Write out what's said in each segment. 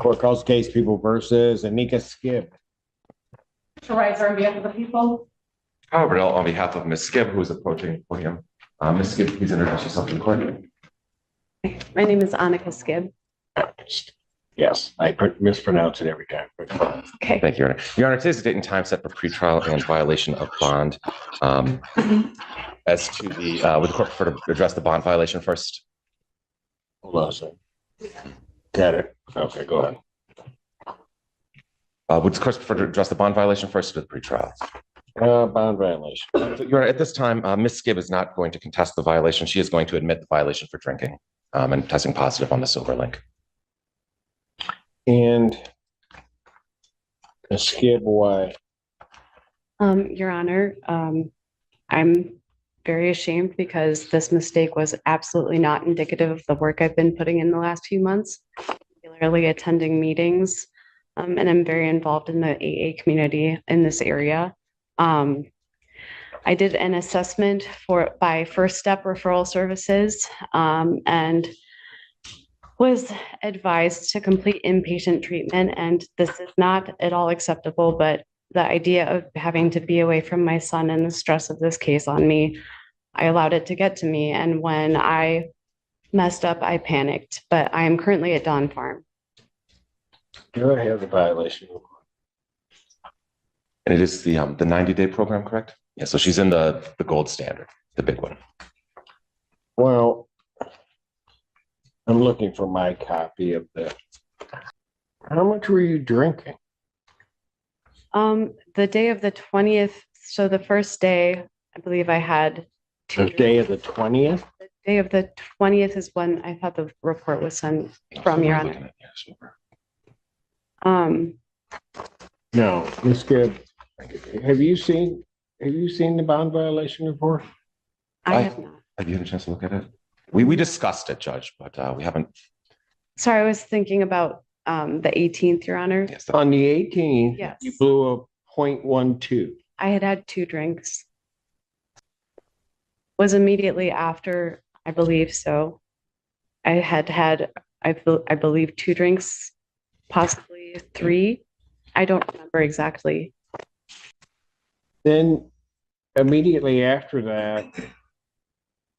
Court calls case People versus Anika Skibb. Mr. Riser, on behalf of the people. However, on behalf of Ms. Skibb, who is approaching the podium. Ms. Skibb, please introduce yourself to the court. My name is Annika Skibb. Yes, I mispronounce it every time. Okay. Thank you, Your Honor. Your Honor, today's the date and time set for pretrial and violation of bond. As to the, would the court prefer to address the bond violation first? Hold on a second. Got it. Okay, go ahead. Would the court prefer to address the bond violation first or the pretrial? Bond violation. So, Your Honor, at this time, Ms. Skibb is not going to contest the violation. She is going to admit the violation for drinking and testing positive on the silver link. And Skibb, why? Your Honor, I'm very ashamed because this mistake was absolutely not indicative of the work I've been putting in the last few months, regularly attending meetings, and I'm very involved in the AA community in this area. I did an assessment by First Step Referral Services and was advised to complete inpatient treatment, and this is not at all acceptable, but the idea of having to be away from my son and the stress of this case on me, I allowed it to get to me. And when I messed up, I panicked, but I am currently at Dawn Farm. Do I have the violation? And it is the 90-day program, correct? Yeah, so she's in the gold standard, the big one. Well, I'm looking for my copy of the. How much were you drinking? The day of the 20th, so the first day, I believe I had The day of the 20th? The day of the 20th is when I thought the report was sent from, Your Honor. No, Ms. Skibb, have you seen the bond violation report? I have not. Have you had a chance to look at it? We discussed it, Judge, but we haven't. Sorry, I was thinking about the 18th, Your Honor. Yes, On the 18th, Yes. you blew a .12. I had 2 drinks. Was immediately after, I believe so. I believe 2 drinks, possibly 3. I don't remember exactly. Then immediately after that,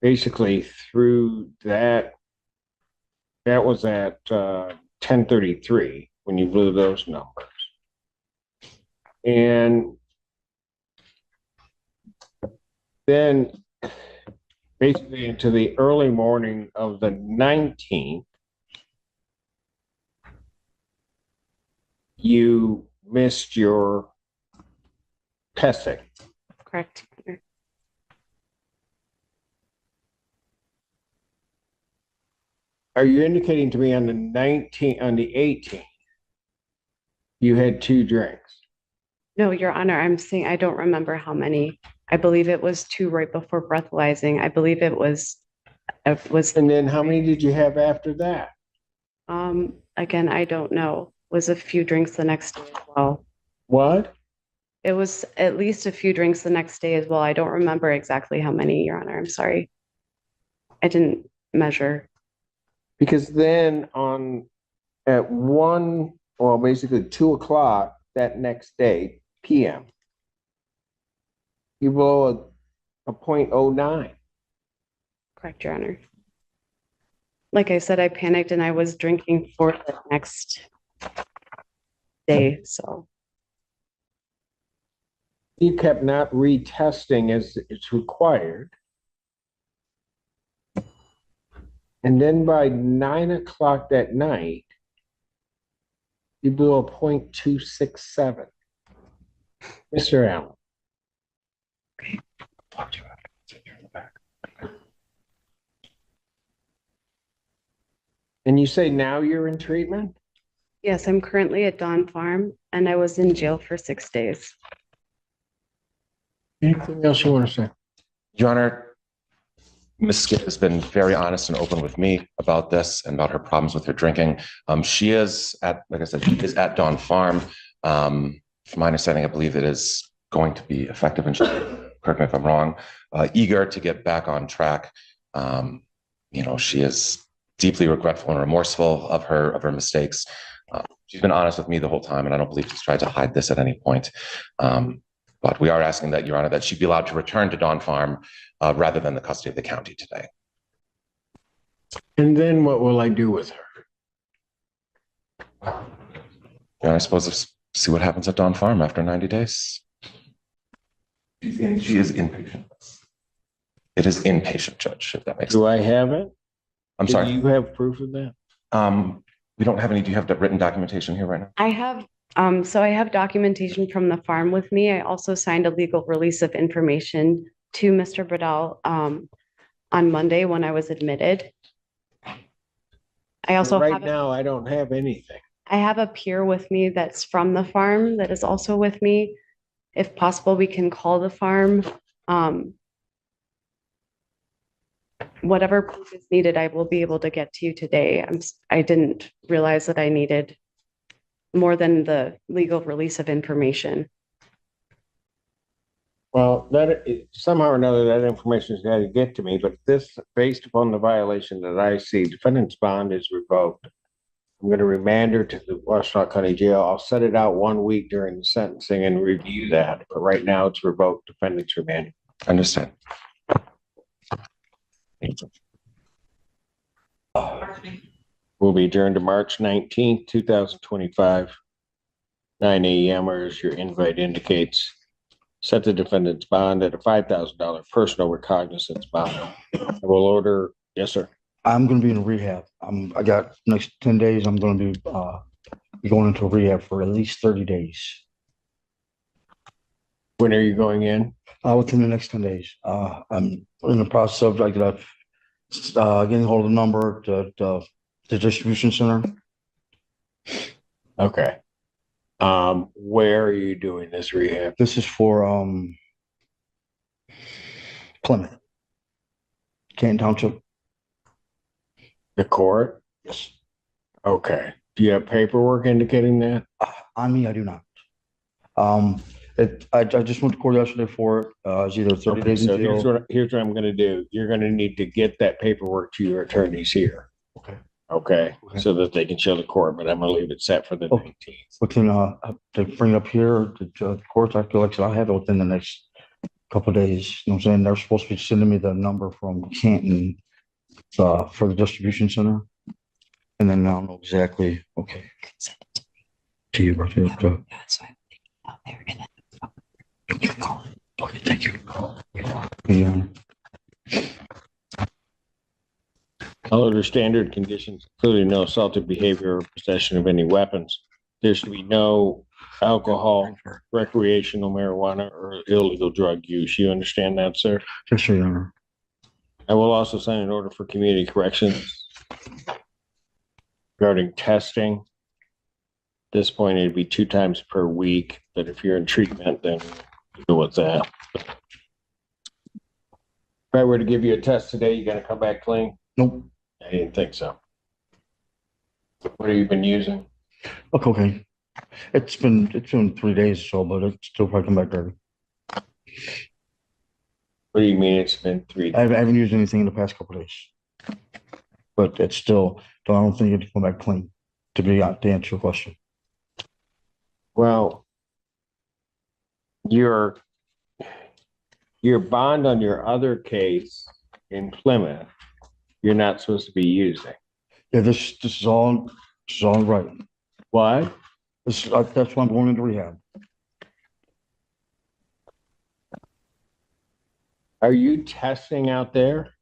basically through that was at 10:33 when you blew those numbers. And then basically into the early morning of the 19th, you missed your testing. Correct, Your Honor. Are you indicating to me on the 18th, you had 2 drinks? No, Your Honor, I'm saying I don't remember how many. I believe it was 2 right before breathalyzing. I believe it was. And then how many did you have after that? Again, I don't know. Was a few drinks the next day as well. What? It was at least a few drinks the next day as well. I don't remember exactly how many, Your Honor. I'm sorry. I didn't measure. Because then at 1, well, basically 2 o'clock that next day, PM, you blow a .09. Correct, Your Honor. Like I said, I panicked and I was drinking for the next day, so. You kept not retesting as it's required. And then by 9 o'clock that night, you blew a .267. Mr. Allen. Okay. And you say now you're in treatment? Yes, I'm currently at Dawn Farm and I was in jail for 6 days. Anything else you want to say? Your Honor, Ms. Skibb has been very honest and open with me about this and about her problems with her drinking. She is like I said, she is at Dawn Farm. From my understanding, I believe it is going to be effective, and correct me if I'm wrong, eager to get back on track. She is deeply regretful and remorseful of her mistakes. She's been honest with me the whole time, and I don't believe she's tried to hide this at any point. But we are asking that, Your Honor, that she be allowed to return to Dawn Farm rather than the custody of the county today. And then what will I do with her? And I suppose see what happens at Dawn Farm after 90 days. She is inpatient. It is inpatient, Judge, if that makes sense. Do I have it? I'm sorry. Do you have proof of that? We don't have any. Do you have the written documentation here right now? I have, so I have documentation from the farm with me. I also signed a legal release of information to Mr. Bradell on Monday when I was admitted. I also Right now, I don't have anything. I have a peer with me that's from the farm that is also with me. If possible, we can call the farm. Whatever proof is needed, I will be able to get to you today. I didn't realize that I needed more than the legal release of information. Well, somehow or another, that information has got to get to me, but this, based upon the violation that I see, defendant's bond is revoked. I'm going to remand her to the Washington County Jail. I'll set it out 1 week during the sentencing and review that, but right now it's revoked. Defendant's remanded. Understand. Will be adjourned to March 19th, 2025, 9 a.m. or as your invite indicates. Set the defendant's bond at a $5,000 personal recognizance bond. I will order. Yes, sir. I'm going to be in rehab. I got next 10 days. I'm going to be going into rehab for at least 30 days. When are you going in? Within the next 10 days. I'm in the process of getting hold of the number to the distribution center. Okay. Where are you doing this rehab? This is for Plymouth, Canton Township. The court? Yes. Okay. Do you have paperwork indicating that? On me, I do not. I just went to court yesterday for it. It's either 30 days in So jail. here's what I'm going to do. You're going to need to get that paperwork to your attorneys here. Okay. Okay. Okay. So that they can show the court, but I'm going to leave it set for the 19th. Within to bring it up here to the courts, I feel like I'll have it within the next couple of days. You know what I'm saying? They're supposed to be sending me the number from Canton for the distribution center. And then I don't know exactly. Okay. To you, right here. Okay, thank you. Yeah. All other standard conditions, including no assaultive behavior or possession of any weapons. There should be no alcohol, recreational marijuana, or illegal drug use. You understand that, sir? Yes, Your Honor. I will also sign an order for community corrections regarding testing. At this point, it'd be 2 times per week, but if you're in treatment, then deal with that. If I were to give you a test today, you gonna come back clean? Nope. I didn't think so. What have you been using? Okay. It's been 3 days or so, but it's still probably come back dirty. What do you mean it's been 3 I haven't used anything in the past couple of days, but it's still. I don't think it'll come back clean. To answer your question. Well, your bond on your other case in Plymouth, you're not supposed to be using. Yeah, this is all right. What? That's why I'm going into rehab. Are you testing out there?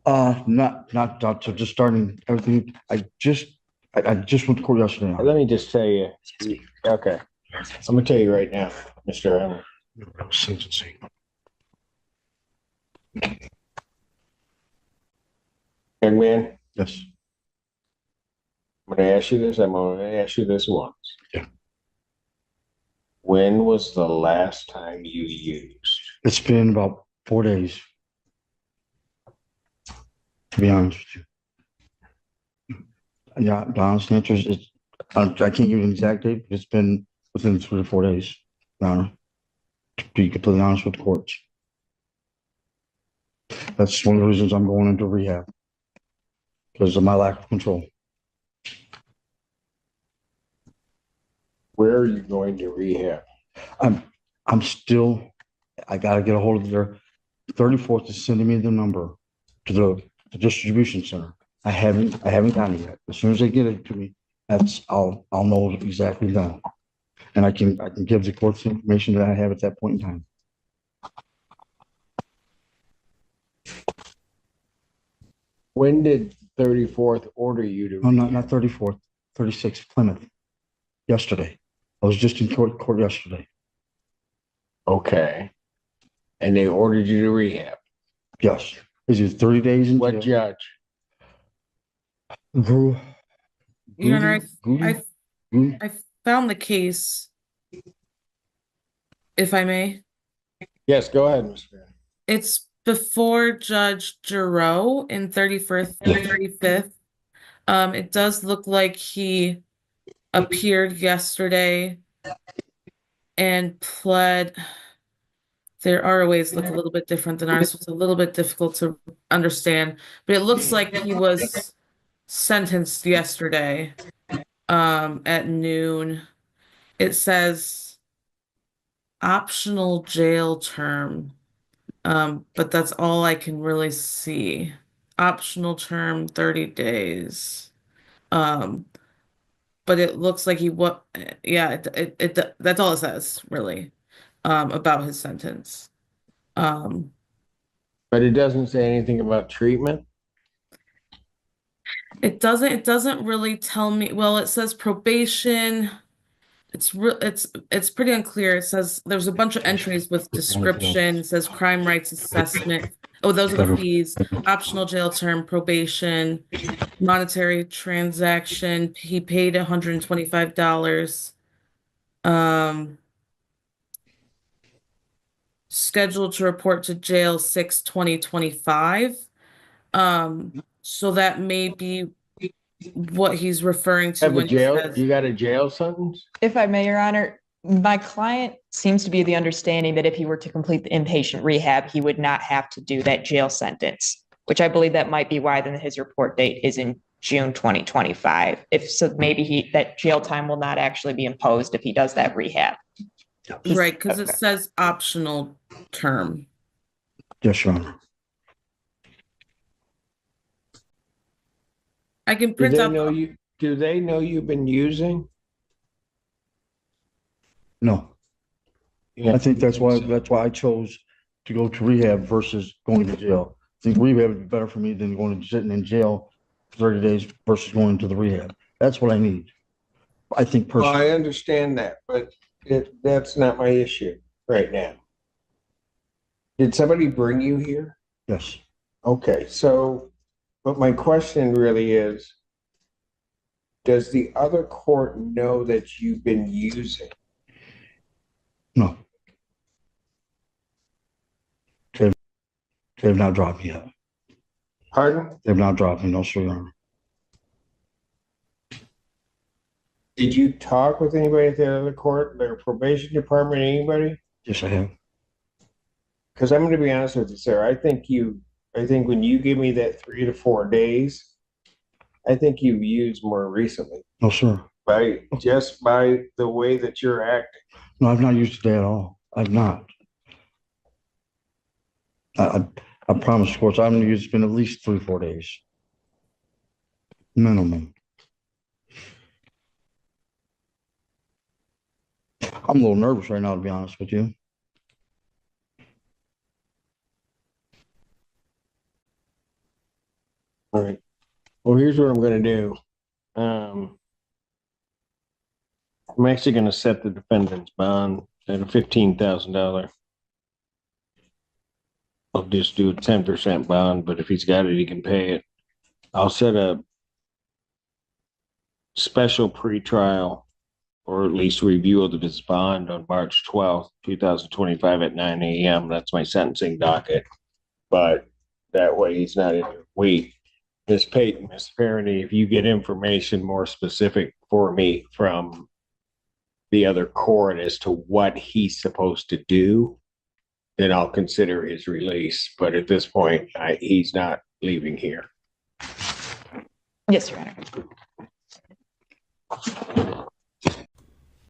Not so just starting everything. I just went to court yesterday. Let me just tell you. Okay. I'm gonna tell you right now, Mr. Allen. Young man, Yes. I'm gonna ask you this. I'm gonna ask you this once. Yeah. When was the last time you used? It's been about 4 days. To be honest with you. Yeah, the honest answer is I can't give you an exact date, but it's been within 3 to 4 days, Your Honor. To be completely honest with the courts. That's one of the reasons I'm going into rehab. Because of my lack of control. Where are you going to rehab? I'm still, I gotta get a hold of their 34th is sending me the number to the distribution center. I haven't gotten it yet. As soon as they get it to me, I'll know exactly then. And I can give the court the information that I have at that point in time. When did 34th order you to? No, not 34th, 36th, Plymouth. Yesterday. I was just in court yesterday. Okay. And they ordered you to rehab. Yes. Is it 30 days in What jail? judge? Your Honor, Goody? I found the case, if I may. Yes, go ahead, Mr. Farron. It's before Judge Giroux in 31st, Yes. 35th. It does look like he appeared yesterday and pled. Their ROAs look a little bit different than ours. It's a little bit difficult to understand, but it looks like he was sentenced yesterday, at noon. It says optional jail term, but that's all I can really see. Optional term 30 days. But it looks like that's all it says really, about his sentence. But it doesn't say anything about treatment. It doesn't really tell me. Well, it says probation. It's pretty unclear. It says there's a bunch of entries with description. It says crime rights assessment. Oh, those are the fees. Optional jail term, probation, monetary transaction. He paid $125. Scheduled to report to jail 6/20/25. So that may be what he's referring to Have a when he jail, says. you got a jail sentence? If I may, Your Honor, my client seems to be the understanding that if he were to complete the inpatient rehab, he would not have to do that jail sentence, which I believe that might be why then his report date is in June 2025. If so, maybe that jail time will not actually be imposed if he does that rehab. Right, because it says optional term. Yes, Your Honor. I can Do print they out. know you, do they know you've been using? No. Yeah. I think that's why I chose to go to rehab versus going to jail. I think rehab would be better for me than going to sitting in jail for 30 days versus going to the rehab. That's what I need. I think Well, personally. I understand that, but that's not my issue right now. Did somebody bring you here? Yes. Okay, so, but my question really is, does the other court know that you've been using? No. They've not dropped me yet. Pardon? They've not dropped me, no, sir, Your Honor. Did you talk with anybody at the other court, their probation department, anybody? Yes, I have. Because I'm going to be honest with you, sir. I think when you give me that 3 to 4 days, I think you've used more recently No, sir. just by the way that you're acting. No, I've not used today at all. I've not. I promise, courts, I'm gonna use, it's been at least 3, 4 days. Minimum. I'm a little nervous right now, to be honest with you. All right. Well, here's what I'm going to do. I'm actually going to set the defendant's bond at a $15,000. I'll just do a 10% bond, but if he's got it, he can pay it. I'll set a special pretrial or at least review of his bond on March 12th, 2025 at 9 a.m. That's my sentencing docket. But that way he's not in a week. Ms. Payton, Ms. Farroney, if you get information more specific for me from the other court as to what he's supposed to do, then I'll consider his release. But at this point, he's not leaving here. Yes, Your Honor.